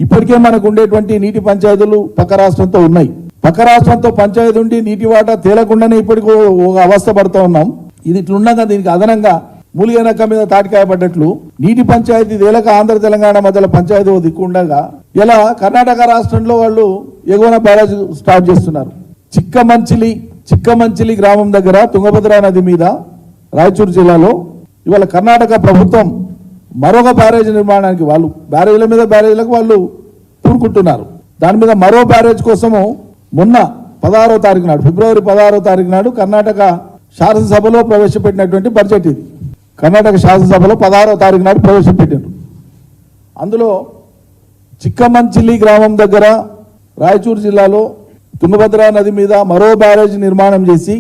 ఇప్పటికే మనకు ఉండేటువంటి నీటి పంచాయతీలు పక్క రాష్ట్రంతో ఉన్నాయి. పక్క రాష్ట్రంతో పంచాయతీ ఉండి నీటి వాటా తేలకుండానే ఇప్పటికీ ఒక అవస్థ పడుతూ ఉన్నాం. ఇది ఇట్లుండగా దీనికి అదనంగా మూలిగనక్క మీద తాటికాయ పడ్డట్లు నీటి పంచాయతీ తేలక ఆంధ్ర తెలంగాణ మధ్యలో పంచాయతీ దిక్కుండగా ఇలా కర్ణాటక రాష్ట్రంలో వాళ్ళు ఎగువన బ్యారేజ్ స్టార్ట్ చేస్తున్నారు. చిక్కమంచిలి గ్రామం దగ్గర తుంగభద్ర నది మీద రాయచూరు జిల్లాలో ఇవాళ కర్ణాటక ప్రభుత్వం మరొక బ్యారేజ్ నిర్మాణానికి వాళ్ళు బ్యారేజ్ల మీద బ్యారేజ్లకు వాళ్ళు పూనుకుంటున్నారు. దాని మీద మరో బ్యారేజ్ కోసము మొన్న 16వ తారీఖు నాడు ఫిబ్రవరి 16వ తారీఖు నాడు కర్ణాటక శాసనసభలో ప్రవేశపెట్టినటువంటి బడ్జెట్ ఇది. కర్ణాటక శాసనసభలో 16వ తారీఖు నాడు ప్రవేశపెట్టారు. అందులో చిక్కమంచిలి గ్రామం దగ్గర రాయచూరు జిల్లాలో తుంగభద్ర నది మీద మరో బ్యారేజ్ నిర్మాణం చేసి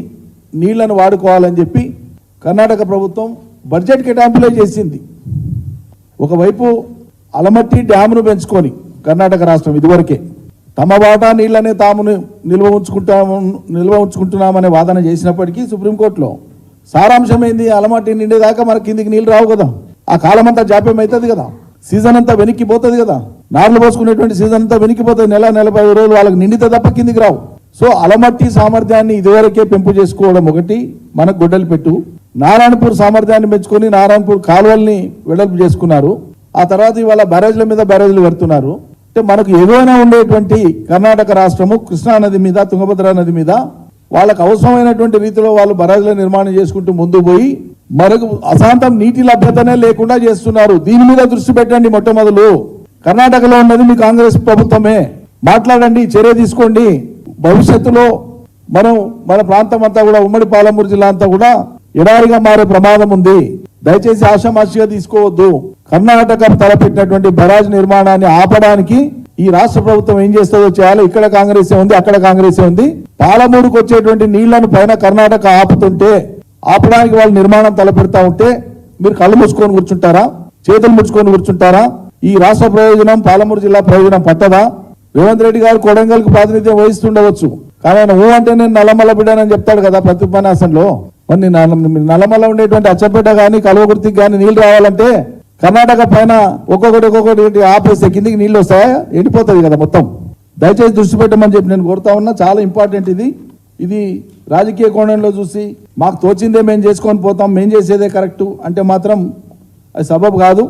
నీళ్లను వాడుకోవాలని చెప్పి కర్ణాటక ప్రభుత్వం బడ్జెట్ కేటాయింపులే చేసింది. ఒకవైపు అలమట్టి డ్యామును పెంచుకొని కర్ణాటక రాష్ట్రం ఇదివరకే తమ వాటా నీళ్లనే తాము నిల్వ ఉంచుకుంటున్నామనే వాదన చేసినప్పటికీ సుప్రీంకోర్టులో సారాంశం ఏంది, అలమట్టి నిండేదాకా మన కిందికి నీళ్లు రావు కదా, ఆ కాలం అంతా జాప్యం అవుతుంది కదా, సీజన్ అంతా వెనక్కిపోతుంది కదా, నార్లు పోసుకునేటువంటి సీజన్ అంతా వెనక్కిపోతుంది, నెల 45 రోజులు వాళ్ళకి నిండితే తప్ప కిందికి రావు. సో అలమట్టి సామర్థ్యాన్ని ఇదివరకే పెంపు చేసుకోవడం ఒకటి మనకు గొడ్డలి పెట్టు. నారాయణపూర్ సామర్థ్యాన్ని పెంచుకొని నారాయణపూర్ కాలువల్ని వెడల్పు చేసుకున్నారు. ఆ తర్వాత ఇవాళ బ్యారేజ్ల మీద బ్యారేజ్లు పెడుతున్నారు. అంటే మనకు ఏదైనా ఉండేటువంటి కర్ణాటక రాష్ట్రము కృష్ణా నది మీద తుంగభద్ర నది మీద వాళ్ళకు అవసరమైనటువంటి రీతిలో వాళ్ళు బ్యారేజ్ల నిర్మాణం చేసుకుంటూ ముందు పోయి మరొక అశాంతం నీటి లభ్యతనే లేకుండా చేస్తున్నారు. దీని మీద దృష్టి పెట్టండి. మొట్టమొదలు కర్ణాటకలో ఉన్నది మీ కాంగ్రెస్ ప్రభుత్వమే, మాట్లాడండి, చర్య తీసుకోండి. భవిష్యత్తులో మన ప్రాంతం అంతా కూడా ఉమ్మడి పాలమూరు జిల్లా అంతా కూడా ఎడారిగా మారే ప్రమాదం ఉంది. దయచేసి ఆషామాషిగా తీసుకోవద్దు. కర్ణాటక తలపెట్టినటువంటి బరాజ్ నిర్మాణాన్ని ఆపడానికి ఈ రాష్ట్ర ప్రభుత్వం ఏం చేస్తుందో చేయాలి. ఇక్కడ కాంగ్రెస్ ఉంది, అక్కడ కాంగ్రెస్ ఉంది. పాలమూరుకు వచ్చేటువంటి నీళ్లను పైన కర్ణాటక ఆపడానికి వాళ్ళు నిర్మాణం తలపెడతా ఉంటే మీరు కళ్ళు మూసుకొని కూర్చుంటారా, చేతులు ముడుచుకొని కూర్చుంటారా? ఈ రాష్ట్ర ప్రయోజనం పాలమూరు జిల్లా ప్రయోజనం పట్టదా? రేవంత్ రెడ్డి గారు కొడంగల్కి ప్రాతినిధ్యం వహిస్తుండవచ్చు, కానీ ఆయన అంటే నేను నల్లమల్ల బిడ్డానని చెప్తాడు కదా ప్రతి ఉపన్యాసంలో. మరి నల్లమల్ల ఉండేటువంటి అచ్చంపేట కానీ కల్వకుర్తికి కానీ నీళ్లు రావాలంటే కర్ణాటక పైన ఒక్కొక్కటి ఆపేస్తే కిందికి నీళ్లు వస్తాయా? ఎండిపోతుంది కదా మొత్తం. దయచేసి దృష్టి పెట్టమని చెప్పి నేను కోరుతా ఉన్నా. చాలా ఇంపార్టెంట్ ఇది రాజకీయ కోణంలో చూసి మాకు తోచిందే మేము చేసుకొని పోతాం, మేము చేసేదే కరెక్టు అంటే మాత్రం అది సబబు కాదు.